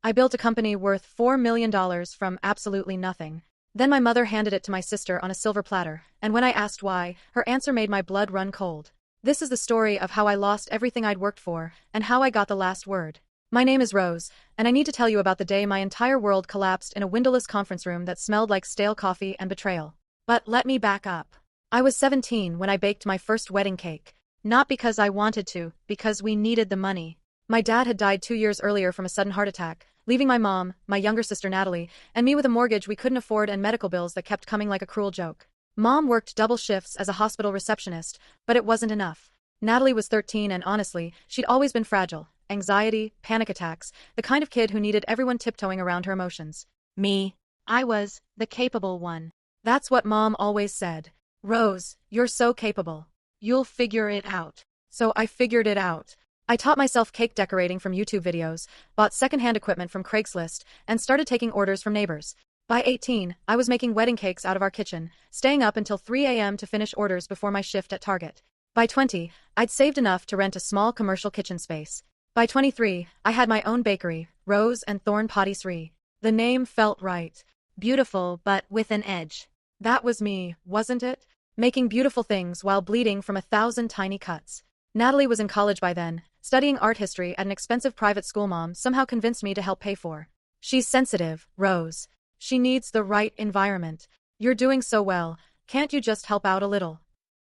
I built a company worth $4 million from absolutely nothing. Then my mother handed it to my sister on a silver platter, and when I asked why, her answer made my blood run cold. This is the story of how I lost everything I'd worked for, and how I got the last word. My name is Rose, and I need to tell you about the day my entire world collapsed in a windowless conference room that smelled like stale coffee and betrayal. But let me back up. I was 17 when I baked my first wedding cake. Not because I wanted to, because we needed the money. My dad had died 2 years earlier from a sudden heart attack, leaving my mom, my younger sister Natalie, and me with a mortgage we couldn't afford and medical bills that kept coming like a cruel joke. Mom worked double shifts as a hospital receptionist, but it wasn't enough. Natalie was 13 and honestly, she'd always been fragile. Anxiety, panic attacks, the kind of kid who needed everyone tiptoeing around her emotions. Me. I was the capable one. That's what Mom always said. Rose, you're so capable. You'll figure it out. So I figured it out. I taught myself cake decorating from YouTube videos, bought secondhand equipment from Craigslist, and started taking orders from neighbors. By 18, I was making wedding cakes out of our kitchen, staying up until 3 a.m. to finish orders before my shift at Target. By 20, I'd saved enough to rent a small commercial kitchen space. By 23, I had my own bakery, Rose and Thorn Patisserie. The name felt right. Beautiful, but with an edge. That was me, wasn't it? Making beautiful things while bleeding from 1,000 tiny cuts. Natalie was in college by then, studying art history at an expensive private school Mom somehow convinced me to help pay for. She's sensitive, Rose. She needs the right environment. You're doing so well, can't you just help out a little?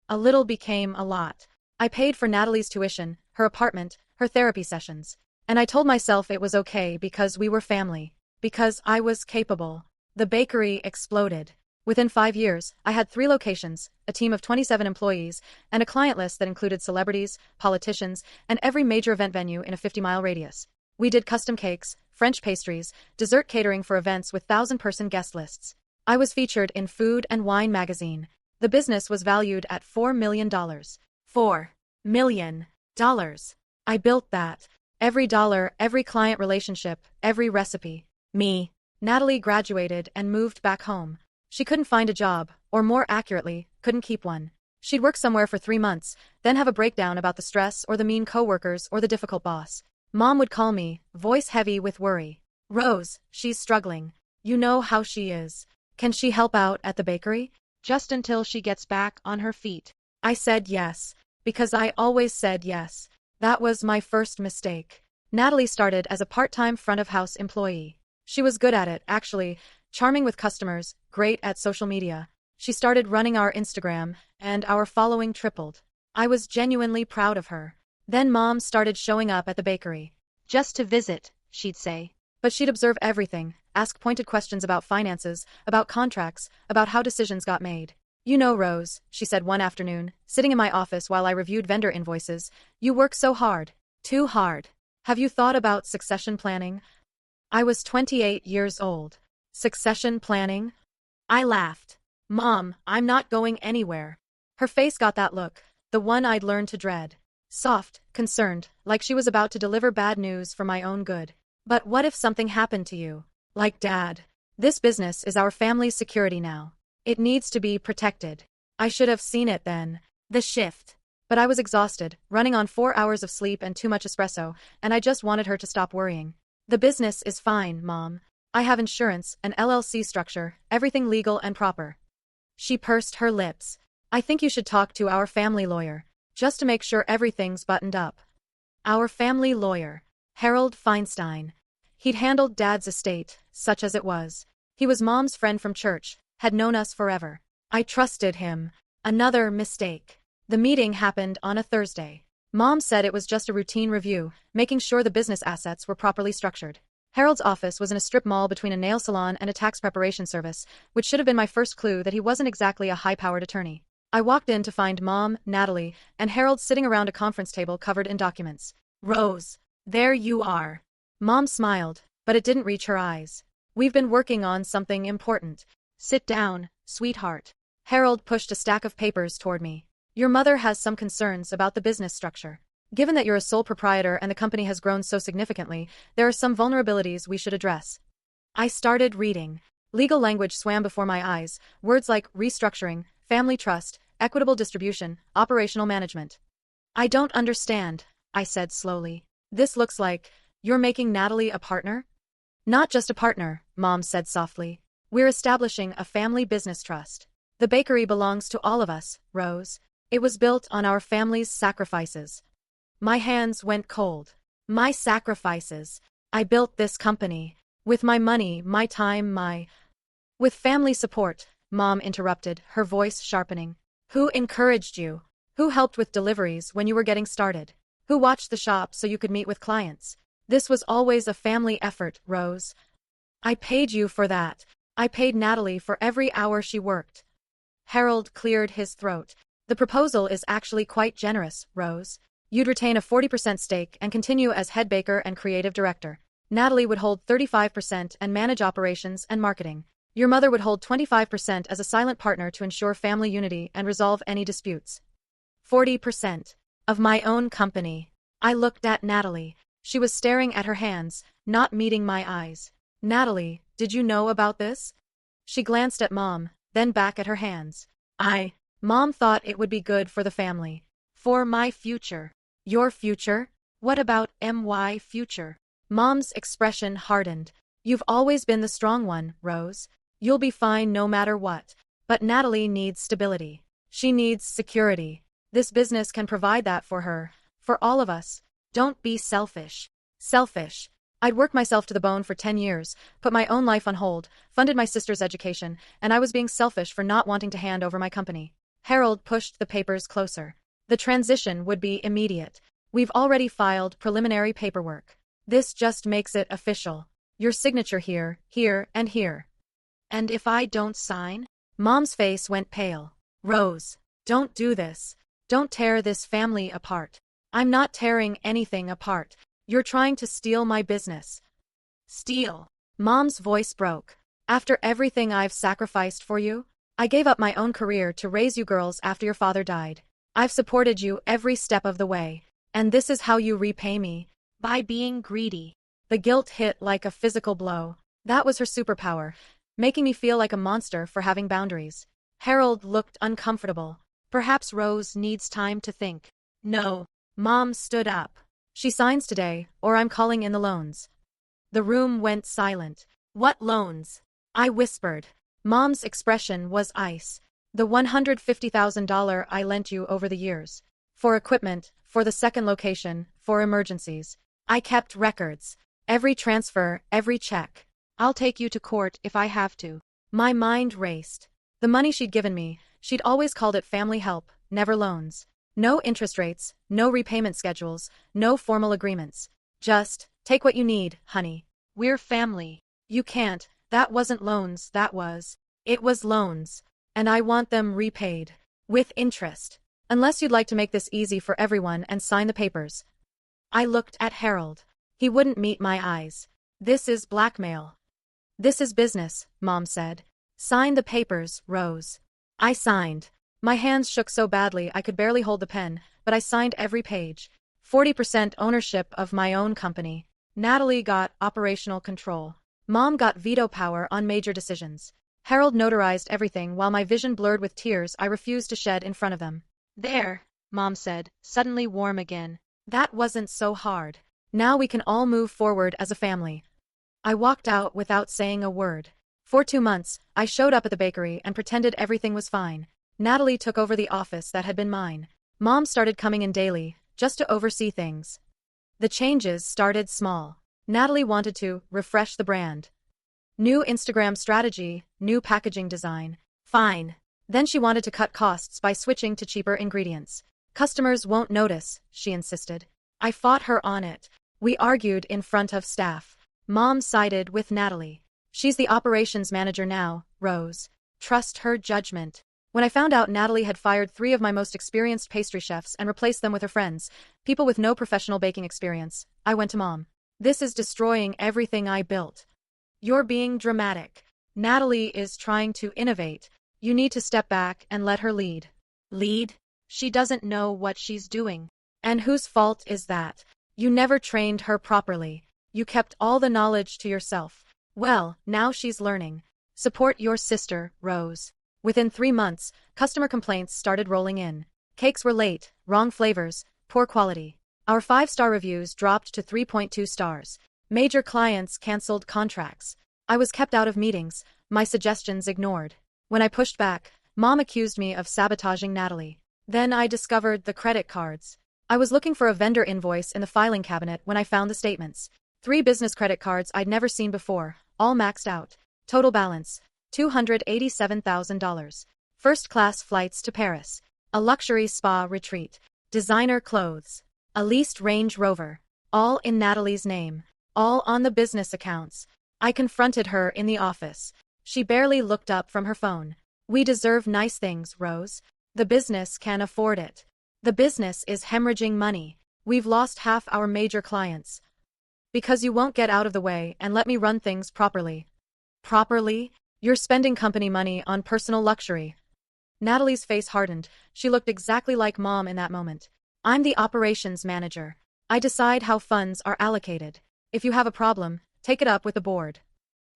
A little became a lot. I paid for Natalie's tuition, her apartment, her therapy sessions. And I told myself it was okay because we were family. Because I was capable. The bakery exploded. Within 5 years, I had 3 locations, a team of 27 employees, and a client list that included celebrities, politicians, and every major event venue in a 50-mile radius. We did custom cakes, French pastries, dessert catering for events with 1,000-person guest lists. I was featured in Food and Wine magazine. The business was valued at $4 million. $4 million. I built that. Every dollar, every client relationship, every recipe. Me. Natalie graduated and moved back home. She couldn't find a job, or more accurately, couldn't keep one. She'd work somewhere for 3 months, then have a breakdown about the stress or the mean coworkers or the difficult boss. Mom would call me, voice heavy with worry. Rose, she's struggling. You know how she is. Can she help out at the bakery? Just until she gets back on her feet. I said yes, because I always said yes. That was my first mistake. Natalie started as a part-time front-of-house employee. She was good at it, actually, charming with customers, great at social media. She started running our Instagram, and our following tripled. I was genuinely proud of her. Then Mom started showing up at the bakery. Just to visit, she'd say. But she'd observe everything, ask pointed questions about finances, about contracts, about how decisions got made. You know, Rose, she said one afternoon, sitting in my office while I reviewed vendor invoices, you work so hard. Too hard. Have you thought about succession planning? I was 28 years old. Succession planning? I laughed. Mom, I'm not going anywhere. Her face got that look, the one I'd learned to dread. Soft, concerned, like she was about to deliver bad news for my own good. But what if something happened to you? Like Dad. This business is our family's security now. It needs to be protected. I should have seen it then. The shift. But I was exhausted, running on 4 hours of sleep and too much espresso, and I just wanted her to stop worrying. The business is fine, Mom. I have insurance, an LLC structure, everything legal and proper. She pursed her lips. I think you should talk to our family lawyer, just to make sure everything's buttoned up. Our family lawyer. Harold Feinstein. He'd handled Dad's estate, such as it was. He was Mom's friend from church, had known us forever. I trusted him. Another mistake. The meeting happened on a Thursday. Mom said it was just a routine review, making sure the business assets were properly structured. Harold's office was in a strip mall between a nail salon and a tax preparation service, which should have been my first clue that he wasn't exactly a high-powered attorney. I walked in to find Mom, Natalie, and Harold sitting around a conference table covered in documents. Rose, there you are. Mom smiled, but it didn't reach her eyes. We've been working on something important. Sit down, sweetheart. Harold pushed a stack of papers toward me. Your mother has some concerns about the business structure. Given that you're a sole proprietor and the company has grown so significantly, there are some vulnerabilities we should address. I started reading. Legal language swam before my eyes, words like restructuring, family trust, equitable distribution, operational management. I don't understand, I said slowly. This looks like, you're making Natalie a partner? Not just a partner, Mom said softly. We're establishing a family business trust. The bakery belongs to all of us, Rose. It was built on our family's sacrifices. My hands went cold. My sacrifices. I built this company. With my money, my time, With family support, Mom interrupted, her voice sharpening. Who encouraged you? Who helped with deliveries when you were getting started? Who watched the shop so you could meet with clients? This was always a family effort, Rose. I paid you for that. I paid Natalie for every hour she worked. Harold cleared his throat. The proposal is actually quite generous, Rose. You'd retain a 40% stake and continue as head baker and creative director. Natalie would hold 35% and manage operations and marketing. Your mother would hold 25% as a silent partner to ensure family unity and resolve any disputes. 40% of my own company. I looked at Natalie. She was staring at her hands, not meeting my eyes. Natalie, did you know about this? She glanced at Mom, then back at her hands. Mom thought it would be good for the family. For my future. Your future? What about my future? Mom's expression hardened. You've always been the strong one, Rose. You'll be fine no matter what. But Natalie needs stability. She needs security. This business can provide that for her. For all of us. Don't be selfish. Selfish. I'd worked myself to the bone for 10 years, put my own life on hold, funded my sister's education, and I was being selfish for not wanting to hand over my company. Harold pushed the papers closer. The transition would be immediate. We've already filed preliminary paperwork. This just makes it official. Your signature here, here, and here. And if I don't sign? Mom's face went pale. Rose, don't do this. Don't tear this family apart. I'm not tearing anything apart. You're trying to steal my business. Steal. Mom's voice broke. After everything I've sacrificed for you? I gave up my own career to raise you girls after your father died. I've supported you every step of the way. And this is how you repay me. By being greedy. The guilt hit like a physical blow. That was her superpower, making me feel like a monster for having boundaries. Harold looked uncomfortable. Perhaps Rose needs time to think. No. Mom stood up. She signs today, or I'm calling in the loans. The room went silent. What loans? I whispered. Mom's expression was ice. The $150,000 I lent you over the years. For equipment, for the second location, for emergencies. I kept records. Every transfer, every check. I'll take you to court if I have to. My mind raced. The money she'd given me, she'd always called it family help, never loans. No interest rates, no repayment schedules, no formal agreements. Just, take what you need, honey. We're family. You can't, that wasn't loans, it was loans. And I want them repaid. With interest. Unless you'd like to make this easy for everyone and sign the papers. I looked at Harold. He wouldn't meet my eyes. This is blackmail. This is business, Mom said. Sign the papers, Rose. I signed. My hands shook so badly I could barely hold the pen, but I signed every page. 40% ownership of my own company. Natalie got operational control. Mom got veto power on major decisions. Harold notarized everything while my vision blurred with tears I refused to shed in front of them. There, Mom said, suddenly warm again. That wasn't so hard. Now we can all move forward as a family. I walked out without saying a word. For 2 months, I showed up at the bakery and pretended everything was fine. Natalie took over the office that had been mine. Mom started coming in daily, just to oversee things. The changes started small. Natalie wanted to refresh the brand. New Instagram strategy, new packaging design. Fine. Then she wanted to cut costs by switching to cheaper ingredients. Customers won't notice, she insisted. I fought her on it. We argued in front of staff. Mom sided with Natalie. She's the operations manager now, Rose. Trust her judgment. When I found out Natalie had fired 3 of my most experienced pastry chefs and replaced them with her friends, people with no professional baking experience, I went to Mom. This is destroying everything I built. You're being dramatic. Natalie is trying to innovate. You need to step back and let her lead. Lead? She doesn't know what she's doing. And whose fault is that? You never trained her properly. You kept all the knowledge to yourself. Well, now she's learning. Support your sister, Rose. Within 3 months, customer complaints started rolling in. Cakes were late, wrong flavors, poor quality. Our 5-star reviews dropped to 3.2 stars. Major clients canceled contracts. I was kept out of meetings, my suggestions ignored. When I pushed back, Mom accused me of sabotaging Natalie. Then I discovered the credit cards. I was looking for a vendor invoice in the filing cabinet when I found the statements. 3 business credit cards I'd never seen before, all maxed out. Total balance, $287,000. First-class flights to Paris. A luxury spa retreat. Designer clothes. A leased Range Rover. All in Natalie's name. All on the business accounts. I confronted her in the office. She barely looked up from her phone. We deserve nice things, Rose. The business can afford it. The business is hemorrhaging money. We've lost half our major clients. Because you won't get out of the way and let me run things properly. Properly? You're spending company money on personal luxury. Natalie's face hardened. She looked exactly like Mom in that moment. I'm the operations manager. I decide how funds are allocated. If you have a problem, take it up with the board.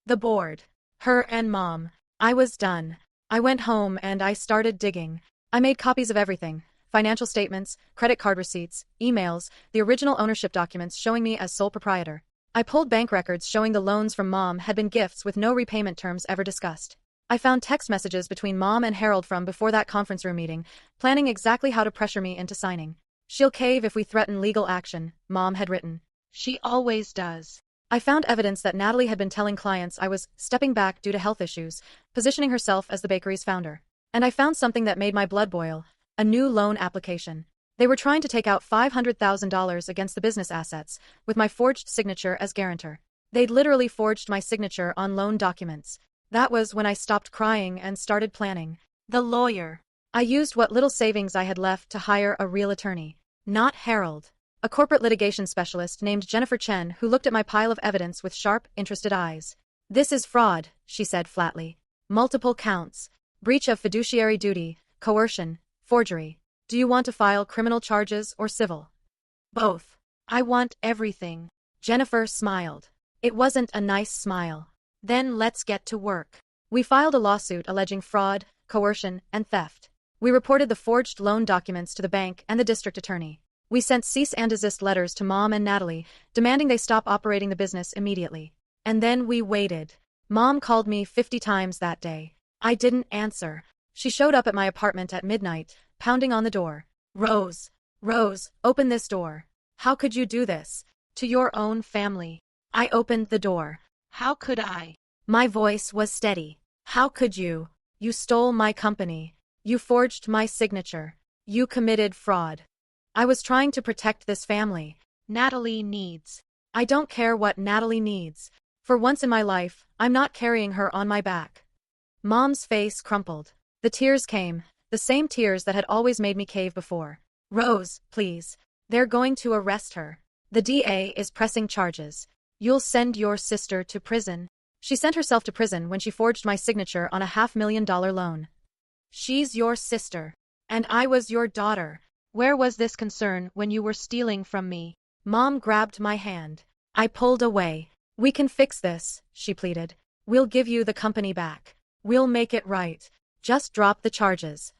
The board. Her and Mom. I was done. I went home and I started digging. I made copies of everything. Financial statements, credit card receipts, emails, the original ownership documents showing me as sole proprietor. I pulled bank records showing the loans from Mom had been gifts with no repayment terms ever discussed. I found text messages between Mom and Harold from before that conference room meeting, planning exactly how to pressure me into signing. She'll cave if we threaten legal action, Mom had written. She always does. I found evidence that Natalie had been telling clients I was stepping back due to health issues, positioning herself as the bakery's founder. And I found something that made my blood boil. A new loan application. They were trying to take out $500,000 against the business assets, with my forged signature as guarantor. They'd literally forged my signature on loan documents. That was when I stopped crying and started planning. The lawyer. I used what little savings I had left to hire a real attorney. Not Harold. A corporate litigation specialist named Jennifer Chen who looked at my pile of evidence with sharp, interested eyes. This is fraud, she said flatly. Multiple counts. Breach of fiduciary duty, coercion, forgery. Do you want to file criminal charges or civil? Both. I want everything. Jennifer smiled. It wasn't a nice smile. Then let's get to work. We filed a lawsuit alleging fraud, coercion, and theft. We reported the forged loan documents to the bank and the district attorney. We sent cease and desist letters to Mom and Natalie, demanding they stop operating the business immediately. And then we waited. Mom called me 50 times that day. I didn't answer. She showed up at my apartment at midnight, pounding on the door. Rose, open this door. How could you do this? To your own family. I opened the door. How could I? My voice was steady. How could you? You stole my company. You forged my signature. You committed fraud. I was trying to protect this family. Natalie needs. I don't care what Natalie needs. For once in my life, I'm not carrying her on my back. Mom's face crumpled. The tears came, the same tears that had always made me cave before. Rose, please. They're going to arrest her. The DA is pressing charges. You'll send your sister to prison. She sent herself to prison when she forged my signature on a $500,000 loan. She's your sister. And I was your daughter. Where was this concern when you were stealing from me? Mom grabbed my hand. I pulled away. We can fix this, she pleaded. We'll give you the company back. We'll make it right. Just drop the charges.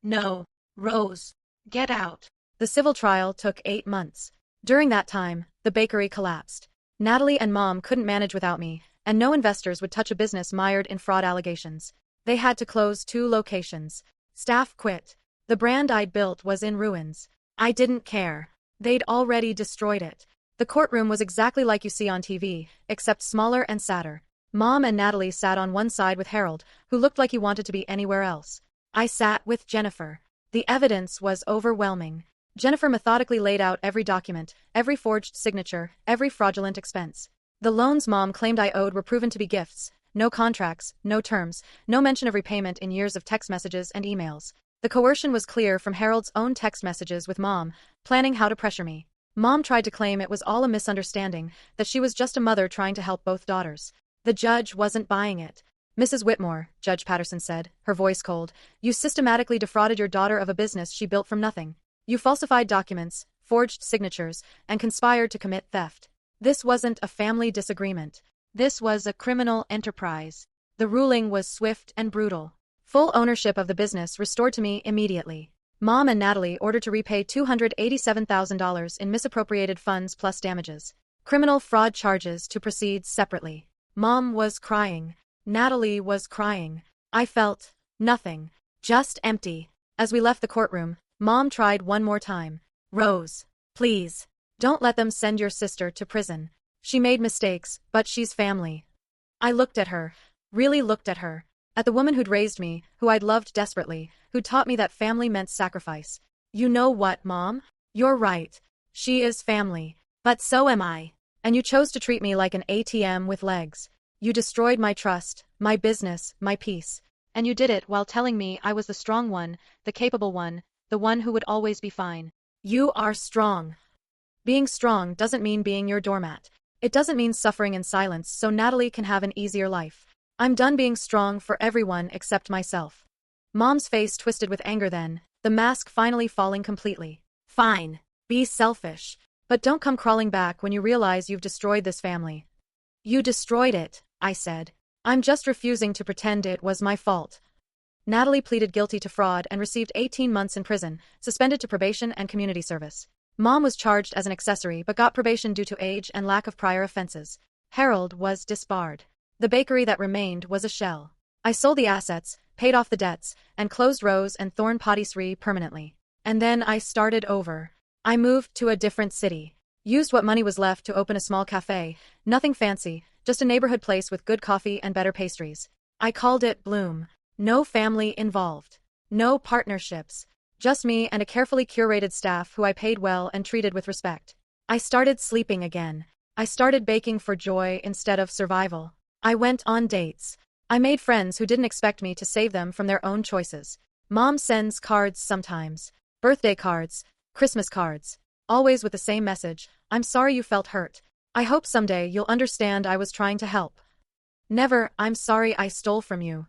No, Rose. Get out. The civil trial took 8 months. During that time, the bakery collapsed. Natalie and Mom couldn't manage without me, and no investors would touch a business mired in fraud allegations. They had to close 2 locations. Staff quit. The brand I'd built was in ruins. I didn't care. They'd already destroyed it. The courtroom was exactly like you see on TV, except smaller and sadder. Mom and Natalie sat on one side with Harold, who looked like he wanted to be anywhere else. I sat with Jennifer. The evidence was overwhelming. Jennifer methodically laid out every document, every forged signature, every fraudulent expense. The loans Mom claimed I owed were proven to be gifts. No contracts, no terms, no mention of repayment in years of text messages and emails. The coercion was clear from Harold's own text messages with Mom, planning how to pressure me. Mom tried to claim it was all a misunderstanding, that she was just a mother trying to help both daughters. The judge wasn't buying it. Mrs. Whitmore, Judge Patterson said, her voice cold, you systematically defrauded your daughter of a business she built from nothing. You falsified documents, forged signatures, and conspired to commit theft. This wasn't a family disagreement. This was a criminal enterprise. The ruling was swift and brutal. Full ownership of the business restored to me immediately. Mom and Natalie ordered to repay $287,000 in misappropriated funds plus damages. criminal fraud charges to proceed separately. Mom was crying. Natalie was crying. I felt nothing. Just empty. As we left the courtroom, Mom tried one more time. Rose, please. Don't let them send your sister to prison. She made mistakes, but she's family. I looked at her. Really looked at her. At the woman who'd raised me, who I'd loved desperately, who taught me that family meant sacrifice. You know what, Mom? You're right. She is family. But so am I. And you chose to treat me like an ATM with legs. You destroyed my trust, my business, my peace. And you did it while telling me I was the strong one, the capable one, the one who would always be fine. You are strong. Being strong doesn't mean being your doormat. It doesn't mean suffering in silence so Natalie can have an easier life. I'm done being strong for everyone except myself. Mom's face twisted with anger then, the mask finally falling completely. Fine. Be selfish. But don't come crawling back when you realize you've destroyed this family. You destroyed it, I said. I'm just refusing to pretend it was my fault. Natalie pleaded guilty to fraud and received 18 months in prison, suspended to probation and community service. Mom was charged as an accessory but got probation due to age and lack of prior offenses. Harold was disbarred. The bakery that remained was a shell. I sold the assets, paid off the debts, and closed Rose and Thorn Patisserie permanently. And then I started over. I moved to a different city. Used what money was left to open a small cafe, nothing fancy, just a neighborhood place with good coffee and better pastries. I called it Bloom. No family involved. No partnerships. Just me and a carefully curated staff who I paid well and treated with respect. I started sleeping again. I started baking for joy instead of survival. I went on dates. I made friends who didn't expect me to save them from their own choices. Mom sends cards sometimes. Birthday cards, Christmas cards. Always with the same message. I'm sorry you felt hurt. I hope someday you'll understand I was trying to help. Never, I'm sorry I stole from you.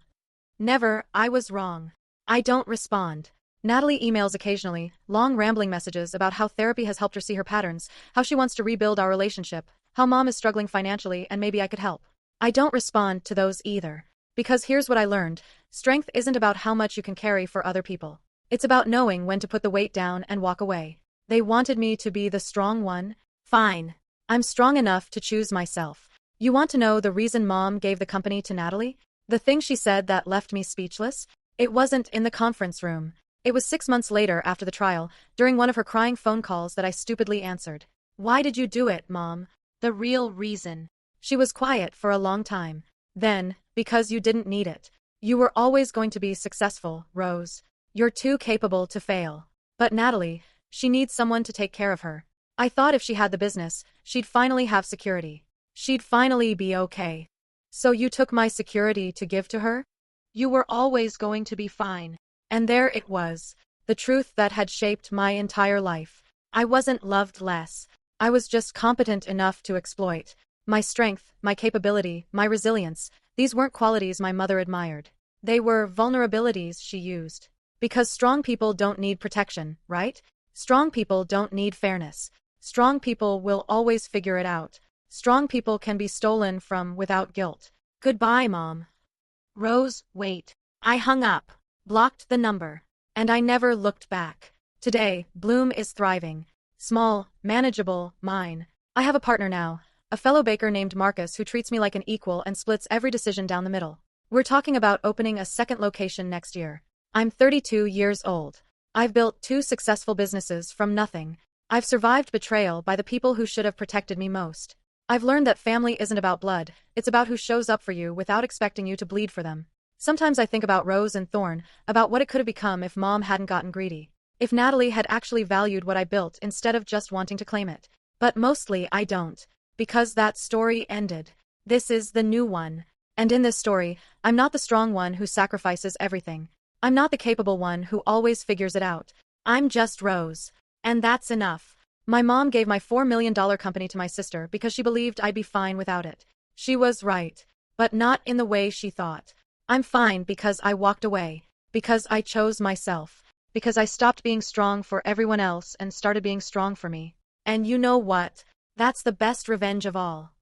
Never, I was wrong. I don't respond. Natalie emails occasionally, long rambling messages about how therapy has helped her see her patterns, how she wants to rebuild our relationship, how Mom is struggling financially and maybe I could help. I don't respond to those either. Because here's what I learned. Strength isn't about how much you can carry for other people. It's about knowing when to put the weight down and walk away. They wanted me to be the strong one. Fine. I'm strong enough to choose myself. You want to know the reason Mom gave the company to Natalie? The thing she said that left me speechless? It wasn't in the conference room. It was 6 months later after the trial, during one of her crying phone calls that I stupidly answered. Why did you do it, Mom? The real reason. She was quiet for a long time. Then, because you didn't need it. You were always going to be successful, Rose. You're too capable to fail. But Natalie, she needs someone to take care of her. I thought if she had the business, she'd finally have security. She'd finally be okay. So you took my security to give to her? You were always going to be fine. And there it was. The truth that had shaped my entire life. I wasn't loved less. I was just competent enough to exploit. My strength, my capability, my resilience, these weren't qualities my mother admired. They were vulnerabilities she used. Because strong people don't need protection, right? Strong people don't need fairness. Strong people will always figure it out. Strong people can be stolen from without guilt. Goodbye, Mom. Rose, wait. I hung up, blocked the number, and I never looked back. Today, Bloom is thriving. Small, manageable, mine. I have a partner now, a fellow baker named Marcus who treats me like an equal and splits every decision down the middle. We're talking about opening a second location next year. I'm 32 years old. I've built 2 successful businesses from nothing. I've survived betrayal by the people who should have protected me most. I've learned that family isn't about blood, it's about who shows up for you without expecting you to bleed for them. Sometimes I think about Rose and Thorn, about what it could have become if Mom hadn't gotten greedy. If Natalie had actually valued what I built instead of just wanting to claim it. But mostly I don't. Because that story ended. This is the new one. And in this story, I'm not the strong one who sacrifices everything. I'm not the capable one who always figures it out. I'm just Rose. And that's enough. My mom gave my $4 million company to my sister because she believed I'd be fine without it. She was right. But not in the way she thought. I'm fine because I walked away. Because I chose myself. Because I stopped being strong for everyone else and started being strong for me. And you know what? That's the best revenge of all.